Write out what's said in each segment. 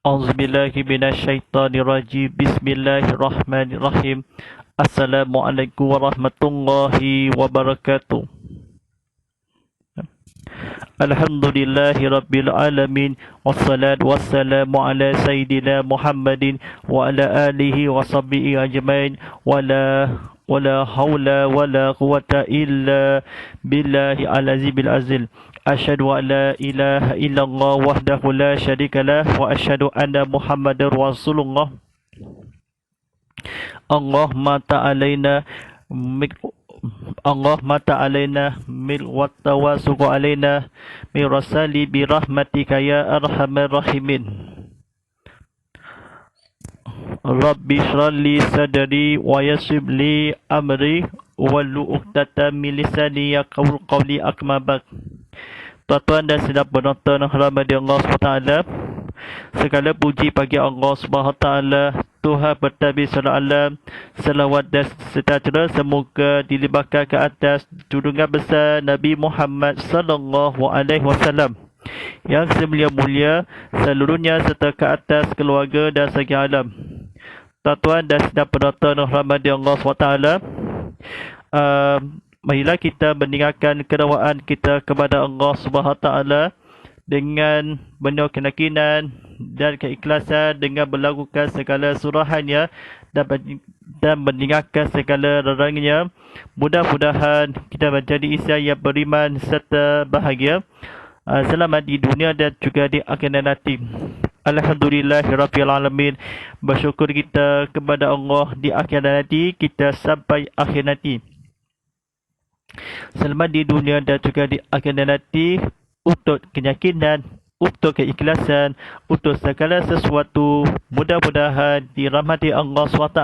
A'udzubillahi minasyaitonirrajim. Bismillahirrahmanirrahim. Assalamualaikum warahmatullahi wabarakatuh. Alhamdulillahi rabbil alamin. Wassalatu wassalamu ala sayyidina Muhammadin wa ala alihi wa sahbihi ajmain. Wala hawla wala quwata illa billahi al-azimil azil. Asyhadu an la ilaha illallah wahdahu la syarikalah wa asyhadu anna Muhammadar Rasulullah. Allahumma ta'alaina Allahumma ta'alaina mil wattawasuqu alaina min rasali bi rahmatika ya arhamar rahimin. Rabbi shrah li sadri wa yassir li amri wahlul 'uqdatam min lisani yafqahu qawli. Amma ba'd. Tuan-tuan dan sedang penonton rahmat Allah SWT, segala puji bagi Allah SWT, Tuhan bertabis alam, salawat dan sejahtera semoga dilimpahkan ke atas junjungan besar Nabi Muhammad sallallahu alaihi wasallam yang semulia-mulia seluruhnya serta ke atas keluarga dan segi alam. Tuan-tuan dan sedang penonton rahmat Allah SWT, marilah kita meninggalkan kedakwaan kita kepada Allah SWT dengan penuh keyakinan dan keikhlasan, dengan melakukan segala surahannya dan meninggalkan segala larangannya. Mudah-mudahan kita menjadi insan yang beriman serta bahagia, selamat di dunia dan juga di akhirat nanti. Alhamdulillahirabbil alamin. Bersyukur kita kepada Allah di akhirat nanti, kita sampai akhir nanti. Selamat di dunia dan juga di akhirat nanti, untuk keyakinan, untuk keikhlasan, untuk segala sesuatu. Mudah-mudahan dirahmati Allah SWT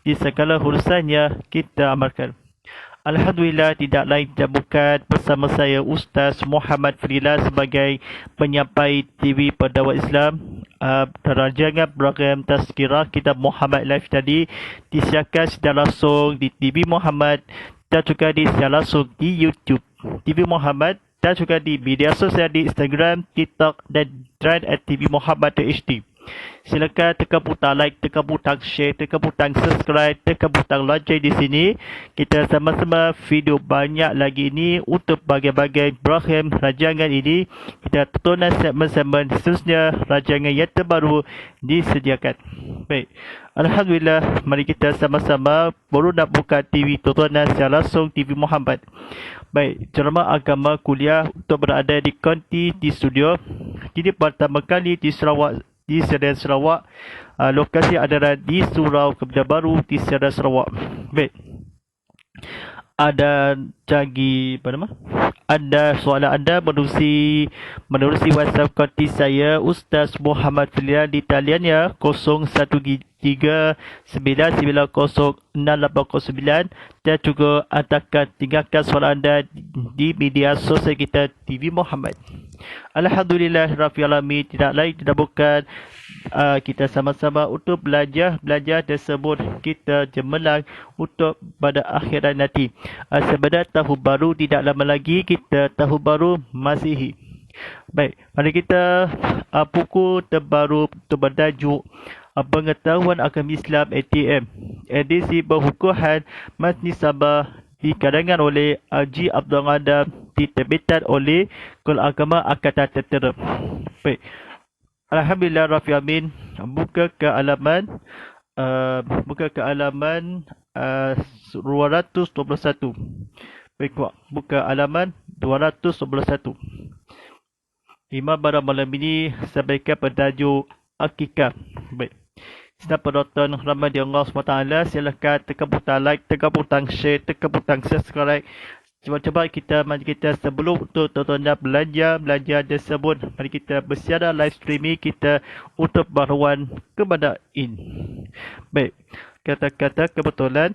di segala urusannya kita amalkan. Alhamdulillah, tidak lain dan bukan bersama saya Ustaz Muhammad Fadila sebagai penyampai TV Pendakwah Islam. Rancangan program Tazkirah Kitab Muhammad Live tadi disiarkan secara langsung di TV Muhammad dan juga secara langsung di YouTube TV Muhammad, dan juga di media sosial di Instagram, TikTok dan Trend@TV Muhammad HD. Silakan tekan butang like, tekan butang share, tekan butang subscribe, tekan butang lonceng di sini. Kita sama-sama video banyak lagi ini untuk bagai-bagai program rancangan ini. Kita tonton segmen-segmen seterusnya rancangan yang terbaru disediakan. Baik. Alhamdulillah, mari kita sama-sama baru nak buka TV tontonan secara langsung TV Muhammad. Baik, ceramah agama kuliah untuk berada di konti di studio. Ini pertama kali di Sarawak, di Serian Sarawak. Lokasi adalah di Surau Kebadan Baru di Serian Sarawak. Baik. Ada lagi apa nama? Ada soalan anda menerusi WhatsApp konti saya Ustaz Muhammad Fadila di taliannya 0139906809, dan juga akan tinggalkan soalan anda di media sosial kita TV Muhammad. Alhamdulillahirabbil alamin. Tidak lain tidak bukan kita sama-sama untuk belajar tersebut kita cemerlang untuk pada akhirat nanti. Sebenarnya tahun baru tidak lama lagi, kita tahun baru Masihi. Baik, mari kita buku terbaru bertajuk Pengetahuan Agama Islam ATM, edisi berhukuman Majlis Sabah, dikarangan oleh Haji Abdul Adam, diterbitkan oleh Kul Agama Angkatan Tentera. Baik. Alhamdulillah Rabbil Alamin. Buka ke halaman 221. Baik, buka halaman 221. Imam pada malam ini sampaikan bertajuk Akikah. Baik. Sedang penonton rahmat Allah SWT, silakan tekan butang like, tekan butang share, tekan butang subscribe. Cuba-cuba mari kita sebelum untuk tontonan belanja tersebut, mari kita bersiaran live streaming kita untuk baharuan kepada in. Baik, kata-kata kebetulan.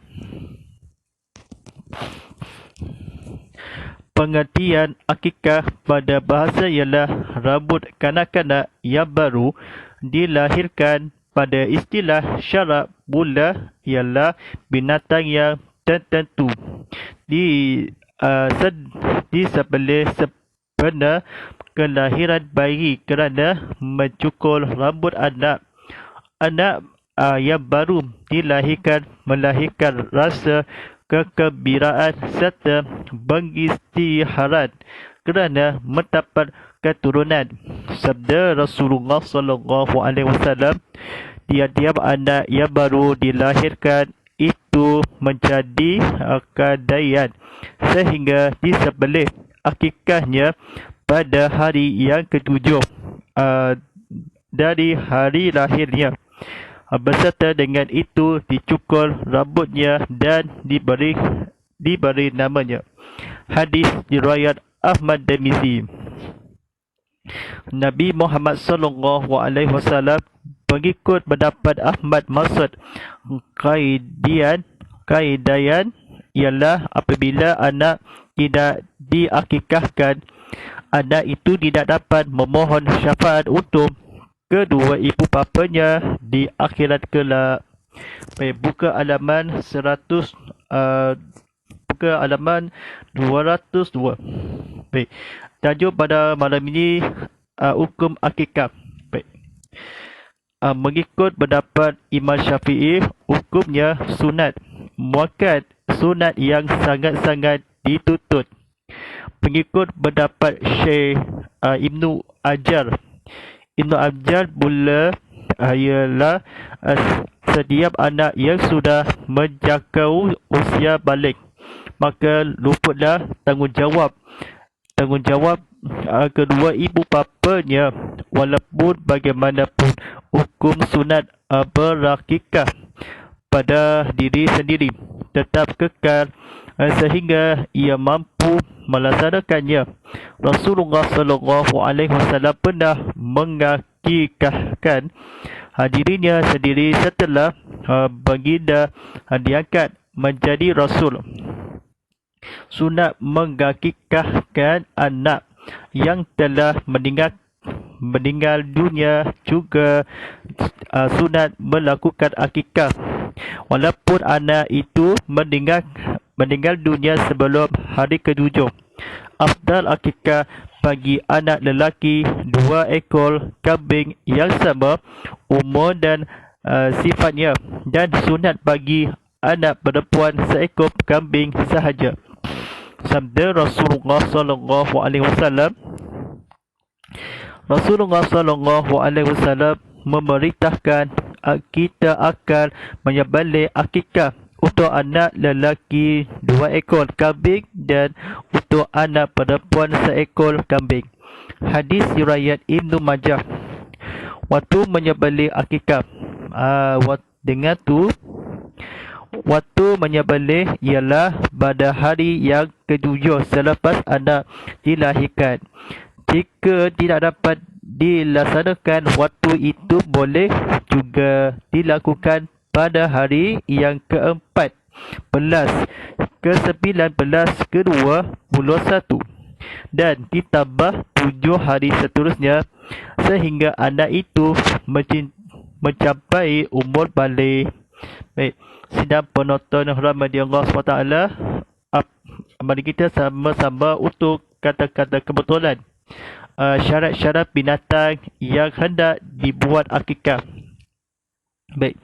Pengertian akikah pada bahasa ialah rambut kanak-kanak yang baru dilahirkan. Pada istilah syarak bulah ialah binatang yang tertentu disembelih sempena kelahiran bayi kerana mencukur rambut anak. Anak yang baru dilahirkan melahirkan rasa kegembiraan serta pengisytiharan kerana mendapat keturunan. Sabda Rasulullah SAW, tiap-tiap anak yang baru dilahirkan itu menjadi kadayan sehingga disembelih akikahnya pada hari yang ketujuh dari hari lahirnya. Beserta dengan itu dicukur rambutnya dan diberi namanya. Hadis diriwayat Ahmad dan Tirmizi. Nabi Muhammad SAW mengikut pendapat Ahmad maksud kaidayan ialah apabila anak tidak diakikahkan, anak itu tidak dapat memohon syafaat untuk kedua ibu bapanya di akhirat kelak. Baik, buka halaman 202. Baik, tajuk pada malam ini hukum akikah. Baik. Mengikut pendapat Imam Syafi'i, hukumnya sunat muakkad, sunat yang sangat-sangat dituntut. Mengikut pendapat Syekh Ibnu Hajar pula ialah setiap anak yang sudah menjangkau usia balik maka luputlah tanggungjawab kedua ibu bapanya, walaupun bagaimanapun hukum sunat berakikah pada diri sendiri tetap kekal sehingga ia mampu melaksanakannya. Rasulullah SAW pernah mengakikahkan dirinya sendiri setelah baginda diangkat menjadi Rasul. Sunat mengakikahkan anak yang telah meninggal dunia juga sunat melakukan akikah walaupun anak itu meninggal dunia sebelum hari ketujuh. Afdal akikah bagi anak lelaki 2 ekor kambing yang sama umur dan sifatnya, dan sunat bagi anak perempuan 1 ekor kambing sahaja. Sabda Rasulullah SAW, Rasulullah SAW memerintahkan kita akan menyembelih akikah untuk anak lelaki 2 ekor kambing dan untuk anak perempuan 1 ekor kambing. Hadis riwayat Ibnu Majah. Waktu menyembelih akikah, waktu menyembelih ialah pada hari yang ketujuh selepas anak dilahirkan. Jika tidak dapat dilaksanakan waktu itu, boleh juga dilakukan pada hari yang ke-14, ke-19, ke-21 dan ditambah 7 hari seterusnya sehingga anak itu mencapai umur balik. Baik, sidang penonton rahmati Allah SWT, mari kita sama-sama untuk kata-kata kebetulan syarat-syarat binatang yang hendak dibuat akikah. Baik,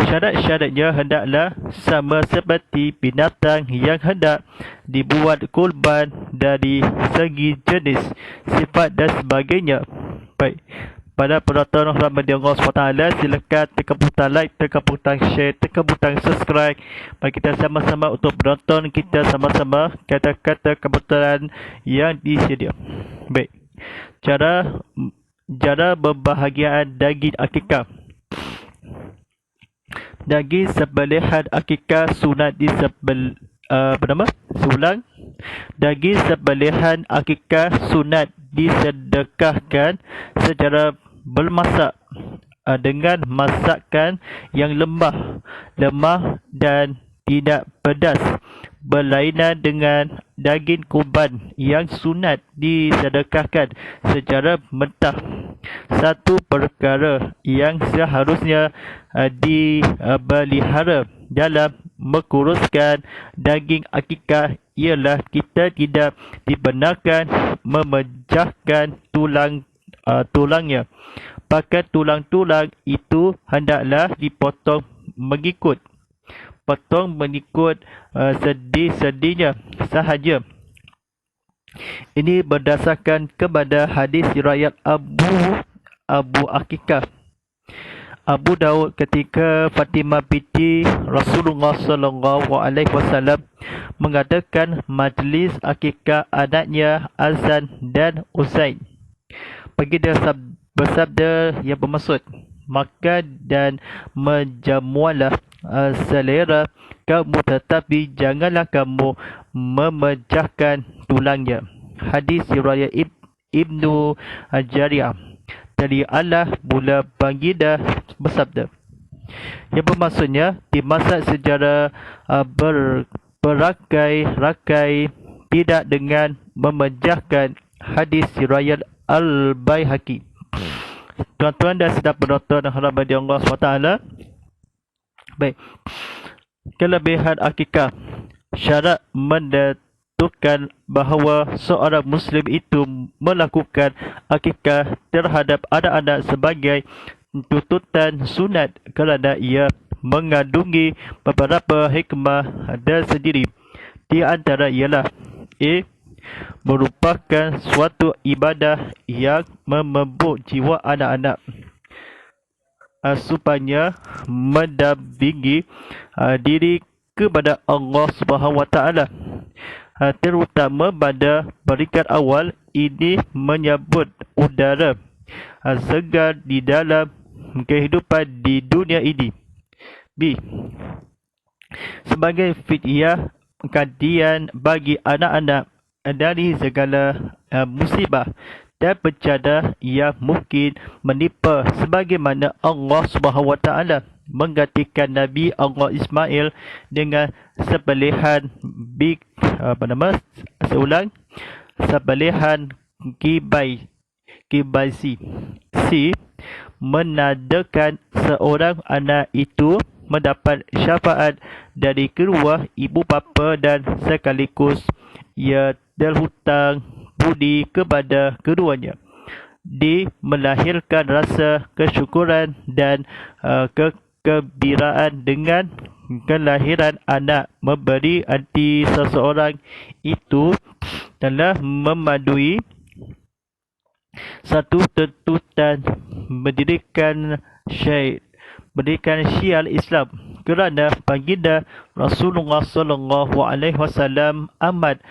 syarat-syaratnya hendaklah sama seperti binatang yang hendak dibuat kurban dari segi jenis, sifat dan sebagainya. Baik, pada penonton rahmati Allah SWT, silakan tekan butang like, tekan butang share, tekan butang subscribe. Mari kita sama-sama untuk menonton kita sama-sama kata-kata kebetulan yang disedia. Baik, cara berbahagian daging akikah. Daging sembelihan akikah sunat daging sembelihan akikah sunat disedekahkan secara bermasak dengan masakan yang lemah dan tidak pedas, berlainan dengan daging kurban yang sunat disedekahkan secara mentah. Satu perkara yang seharusnya dipelihara dalam menguruskan daging akikah ialah kita tidak dibenarkan memejahkan tulangnya. Bahkan tulang-tulang itu hendaklah dipotong mengikut sendi-sendinya sahaja. Ini berdasarkan kepada hadis riwayat Abu Akikah Abu Daud ketika Fatimah binti Rasulullah sallallahu alaihi wasallam mengadakan majlis akikah anaknya Azan dan Usaid. Baginda bersabda yang bermaksud, makan dan menjamualah selera kamu, tetapi janganlah kamu memejahkan tulangnya. Hadis riwayat Ibnu Jariyah. Dari Allah mula baginda bersabda, yang bermaksudnya di masa sejarah berakai-rakai tidak dengan memejahkan. Hadis riwayat Al-Baihaqi. Tuan-tuan dan saudara penonton yang dirahmati Allah SWT. Baik. Kelebihan akikah. Syarat menentukan bahawa seorang Muslim itu melakukan akikah terhadap anak-anak sebagai tuntutan sunat kerana ia mengandungi beberapa hikmah tersendiri. Di antara ialah merupakan suatu ibadah yang memebuk jiwa anak-anak supaya mendampingi diri kepada Allah Subhanahu Wa Taala, terutama pada peringkat awal. Ini menyambut udara segar di dalam kehidupan di dunia ini. B. Sebagai fidyah gantian bagi anak-anak dari segala musibah dan bencana yang mungkin menimpa, sebagaimana Allah Subhanahu Wa Taala menggantikan Nabi Allah Ismail dengan sembelihan sembelihan kibaisi. C. Menandakan seorang anak itu mendapat syafaat dari kedua ibu bapa dan sekaligus ia terhutang budi kepada keduanya. D. Melahirkan rasa kesyukuran dan kegembiraan dengan kelahiran anak, memberi arti seseorang itu telah memadui satu tuntutan mendirikan syiar Islam, kerana baginda Rasulullah sallallahu alaihi wasallam amat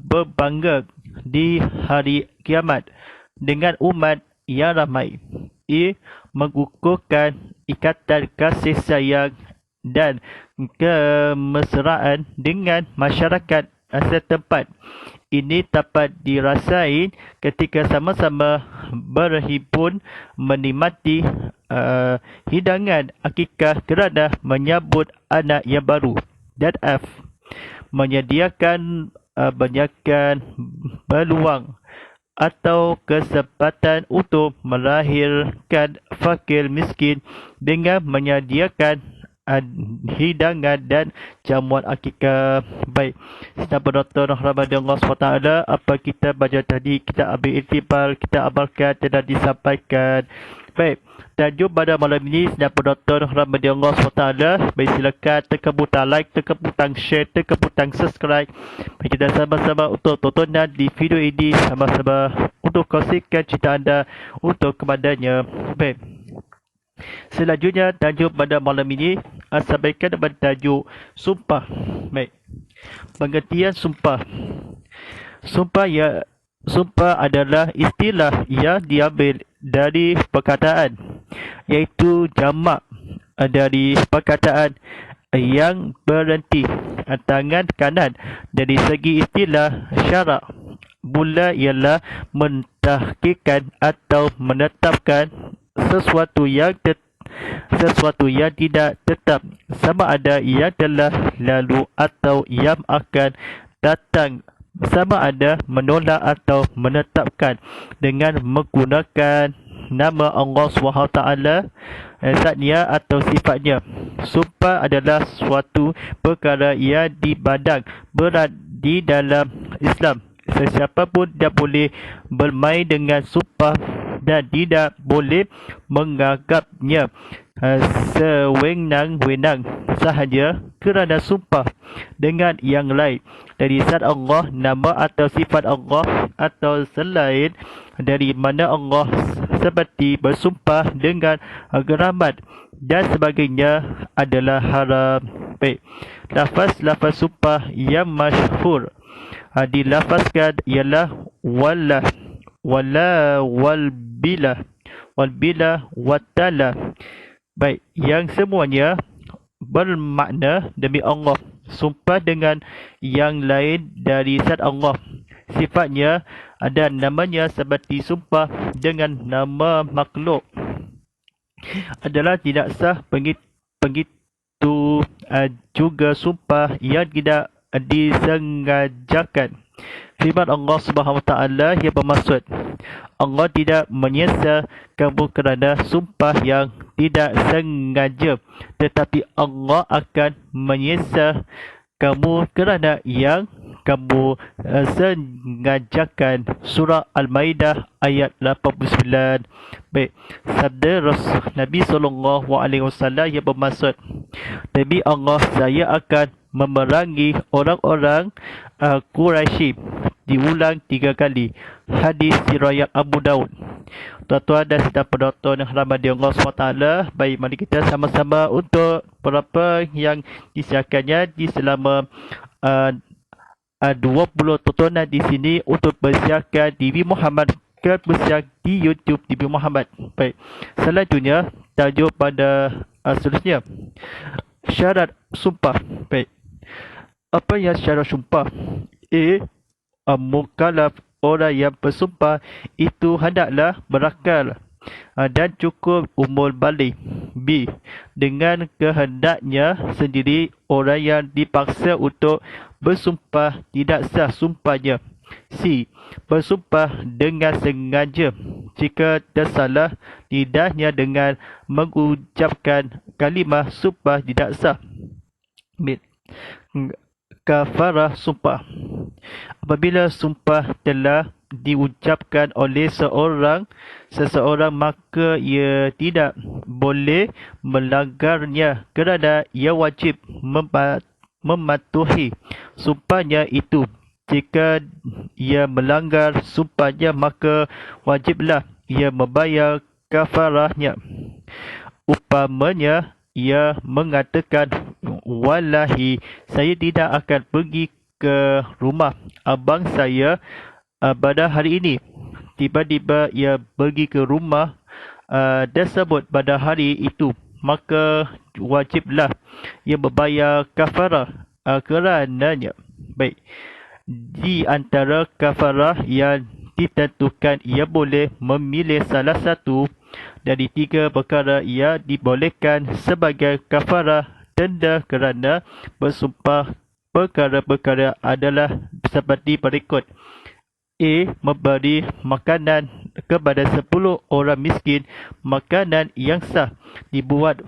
berbangga di hari kiamat dengan umat yang ramai. Ia mengukuhkan ikatan kasih sayang dan kemesraan dengan masyarakat setempat. Ini dapat dirasai ketika sama-sama berhimpun menikmati hidangan akikah kerana menyambut anak yang baru. Dan F. Menyediakan peluang atau kesempatan untuk melahirkan fakir miskin dengan menyediakan hidangan dan jamuan akikah. Baik, sedang penonton rahmat Allah SWT, apa kita baca tadi kita ambil iktibar, kita amalkan dan disampaikan. Baik, tajuk pada malam ini sedang penonton rahmat Allah SWT. Baik, silakan tekan butang like, tekan butang share, tekan butang subscribe. Baik, kita sama-sama untuk tontonan di video ini, sama-sama untuk kongsikan cerita anda untuk kepadanya. Baik, selanjutnya tajuk pada malam ini sampaikan pada tajuk sumpah. Baik, pengertian sumpah. Sumpah adalah istilah yang diambil dari perkataan, iaitu jamak dari perkataan yang berhenti tangan kanan. Dari segi istilah syarak, mula ialah mentahkikkan atau menetapkan sesuatu yang tidak tetap, sama ada yang telah lalu atau yang akan datang, sama ada menolak atau menetapkan dengan menggunakan nama Allah SWT, zatnya atau sifatnya. Sumpah adalah suatu perkara yang dipandang berat di dalam Islam. Sesiapa pun tidak boleh bermain dengan sumpah dan tidak boleh menganggapnya sewenang-wenang sahaja kerana sumpah dengan yang lain dari zat Allah, nama atau sifat Allah atau selain dari mana Allah, seperti bersumpah dengan keramat dan sebagainya adalah haram. Baik, lafaz sumpah yang masyhur dilafazkan ialah wallah, wala, walbilah, watala. Baik, yang semuanya bermakna demi Allah, sumpah dengan yang lain dari zat Allah, sifatnya dan namanya, seperti sumpah dengan nama makhluk adalah tidak sah. Begitu juga sumpah yang tidak disengajakan. Firman Allah Subhanahu Wa Taala yang bermaksud, Allah tidak menyiksa kamu kerana sumpah yang tidak sengaja, tetapi Allah akan menyiksa kamu kerana yang kamu sengajakan. Surah Al-Maidah ayat 89. Baik, sabda Nabi SAW yang bermaksud, demi Allah, saya akan memerangi orang-orang Quraisy. Diulang 3 kali. Hadis riwayat Abu Daud. Tuan-tuan dan saudara penonton yang rahmati Allah SWT, baik, mari kita sama-sama untuk berapa yang disiarkannya di selama 20 tontonan di sini untuk bersiarkan TV Muhammad ke bersiar di YouTube TV Muhammad. Baik, selanjutnya tajuk pada seterusnya, syarat sumpah. Baik, apa yang syarat sumpah? Mukallaf, orang yang bersumpah itu hendaklah berakal dan cukup umur balik. B, dengan kehendaknya sendiri, orang yang dipaksa untuk bersumpah tidak sah sumpahnya. C, bersumpah dengan sengaja. Jika tersalah lidahnya dengan mengucapkan kalimah sumpah tidak sah. B, kafarah sumpah. Apabila sumpah telah diucapkan oleh seseorang, maka ia tidak boleh melanggarnya kerana ia wajib mematuhi sumpahnya itu. Jika ia melanggar sumpahnya, maka wajiblah ia membayar kafarahnya. Umpamanya, ia mengatakan, wallahi, saya tidak akan pergi ke rumah abang saya pada hari ini. Tiba-tiba ia pergi ke rumah tersebut pada hari itu, maka wajiblah ia membayar kafarah kerananya. Baik, di antara kafarah yang ditentukan, ia boleh memilih salah satu dari 3 perkara. Ia dibolehkan sebagai kafarah denda kerana bersumpah. Perkara-perkara adalah seperti berikut. A, memberi makanan kepada 10 orang miskin, makanan yang sah, dibuat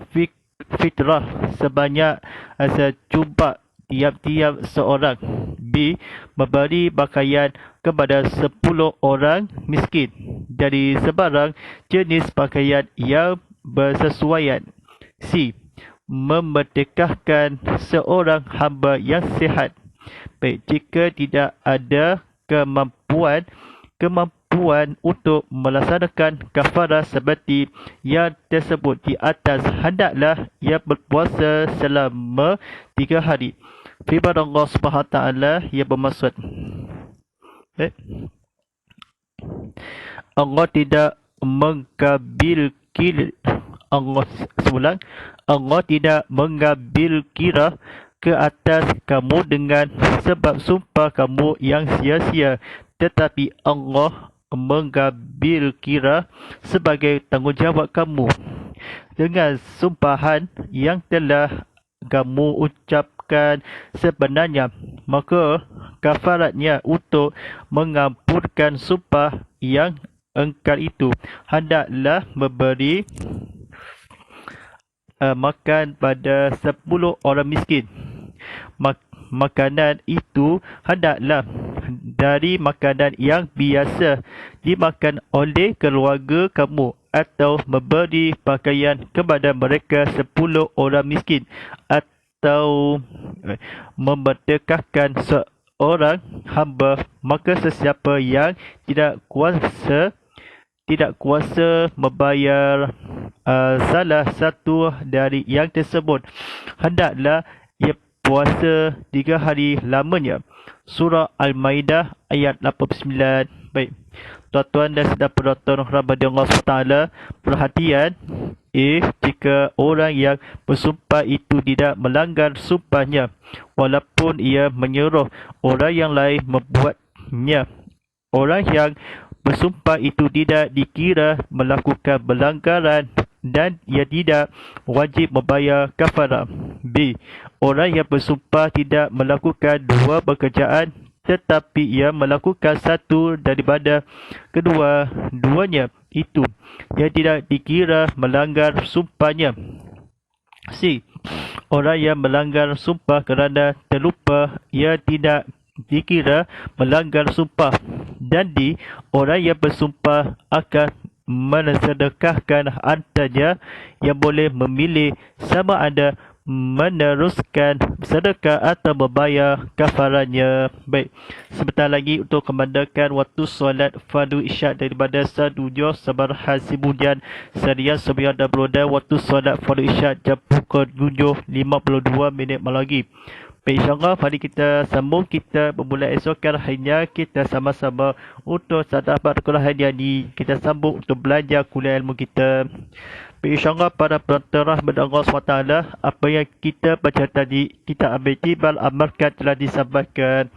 fitrah sebanyak secupak tiap-tiap seorang. B, memberi pakaian kepada 10 orang miskin dari sebarang jenis pakaian yang bersesuaian. C, memerdekakan seorang hamba yang sihat. Baik, jika tidak ada kemampuan untuk melaksanakan kafarah seperti yang tersebut di atas, hendaklah ia berpuasa selama 3 hari. Firman Allah Subhanahu Taala yang bermaksud, Allah tidak Allah tidak mengambil kira ke atas kamu dengan sebab sumpah kamu yang sia-sia, tetapi Allah mengambil kira sebagai tanggungjawab kamu dengan sumpahan yang telah kamu ucapkan sebenarnya. Maka kafaratnya untuk mengampunkan sumpah yang engkar itu, hendaklah memberi makan pada 10 orang miskin. makanan itu hendaklah dari makanan yang biasa dimakan oleh keluarga kamu, atau memberi pakaian kepada mereka 10 orang miskin, atau memerdekakan seorang hamba. Maka sesiapa yang tidak kuasa membayar salah satu dari yang tersebut, hendaklah ia puasa 3 hari lamanya. Surah Al-Maidah ayat 89. Baik, tuan-tuan dan saudara-saudara rahmati Allah SWT, perhatian. Jika orang yang bersumpah itu tidak melanggar sumpahnya, walaupun ia menyuruh orang yang lain membuatnya, orang yang bersumpah itu tidak dikira melakukan pelanggaran dan ia tidak wajib membayar kafarah. B. Orang yang bersumpah tidak melakukan dua pekerjaan, tetapi ia melakukan satu daripada kedua-duanya, itu ia tidak dikira melanggar sumpahnya. C. Orang yang melanggar sumpah kerana terlupa, ia tidak dikira melanggar sumpah. Dan D. Orang yang bersumpah akan mensedekahkan hartanya, yang boleh memilih sama ada meneruskan sedekah atau membayar kafaranya. Baik, sebentar lagi untuk kemandakan waktu solat fardu isyak daripada Sadujo Sabarhan Sibudian Serian Sobian dan Beroda. Waktu solat fardu isyak jam pukul 7.52 lagi. Baik, insyaAllah mari kita sambung. Kita bermula esokan harinya kita sama-sama untuk sahabat Quran yang kita sambung untuk belajar kuliah ilmu kita. Baik, insyaAllah para penonton rahmat Allah SWT, apa yang kita baca tadi kita ambil timbal amalkan telah disampaikan.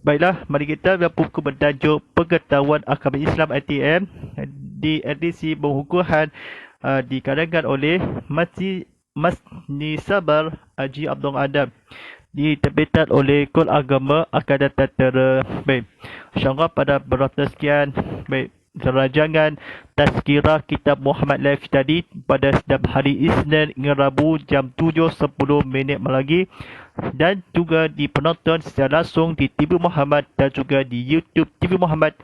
Baiklah, mari kita buku bertajuk Pengetahuan Agama Islam ATM di edisi pengukuhan dikarangan oleh Masni Sabar Haji Abdul Adam, diterbitan oleh Kul Agama Akadan Tentera. Baik, insyaAllah pada beberapa sekian. Baik, rancangan Tazkirah Kitab Muhammad Live tadi pada setiap hari Isnin hingga Rabu jam 7.10 lagi, dan juga di penonton secara langsung di TV Muhammad dan juga di YouTube TV Muhammad,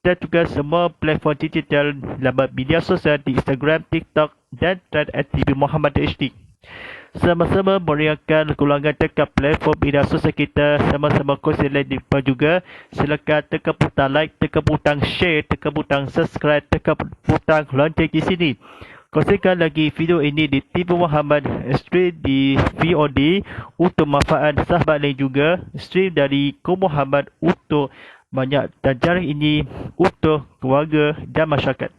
dan juga semua platform digital dalam media sosial di Instagram, TikTok dan TV Muhammad HD. Sama-sama meriahkan keluarga dekat platform media sosial kita, sama-sama kongsi like di depan juga. Silakan tekan butang like, tekan butang share, tekan butang subscribe, tekan butang lonceng di sini. Kongsikan lagi video ini di TV Muhammad, stream di VOD untuk manfaat sahabat lain juga, stream dari Ko Muhammad untuk banyak, dan jaring ini untuk keluarga dan masyarakat.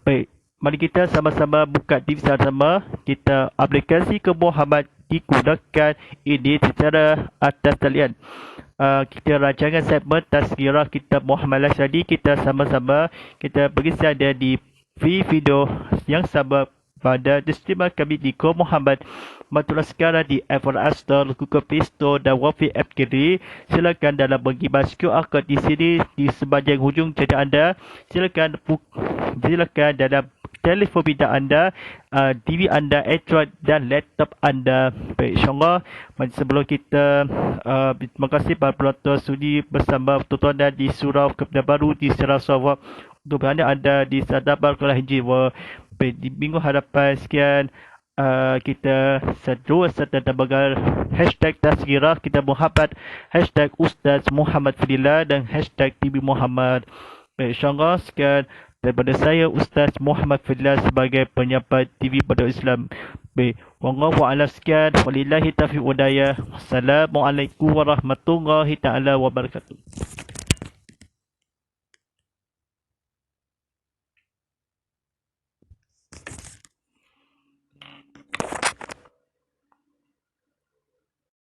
Baik, mari kita sama-sama buka TV sama-sama. Kita aplikasi Ko Muhammad digunakan ini secara atas talian. Kita rancangan segmen Tazkirah Kitab Muhammad Live tadi, kita sama-sama kita berisi ada di video yang sama pada streamer kami di Ko Muhammad. Bantulah sekarang di iPhone App Store, Google Play Store dan Wafi App kiri. Silakan dalam mengimbas QR code di sini di sepanjang hujung jari anda. Silakan dalam telefon bidak anda, TV anda, Android dan laptop anda. Baik, insyaAllah sebelum kita terima kasih para penonton sudi bersama tuan-tuan dan di surau kepada baru di Sarawak untuk berada anda di Sadabar Kuala Jiwa. Di minggu hadapan sekian, kita serta tabagal hashtag Tazkirah Kitab Muhammad, hashtag Ustaz Muhammad Fadillah dan hashtag TV Muhammad. Baik, insyaAllah sekian daripada saya Ustaz Muhammad Fadillah sebagai penyampai TV pada Islam. Baik, wallahu a'lam, sekian, walillahi taufiq wal hidayah. Wassalamualaikum warahmatullahi taala wabarakatuh.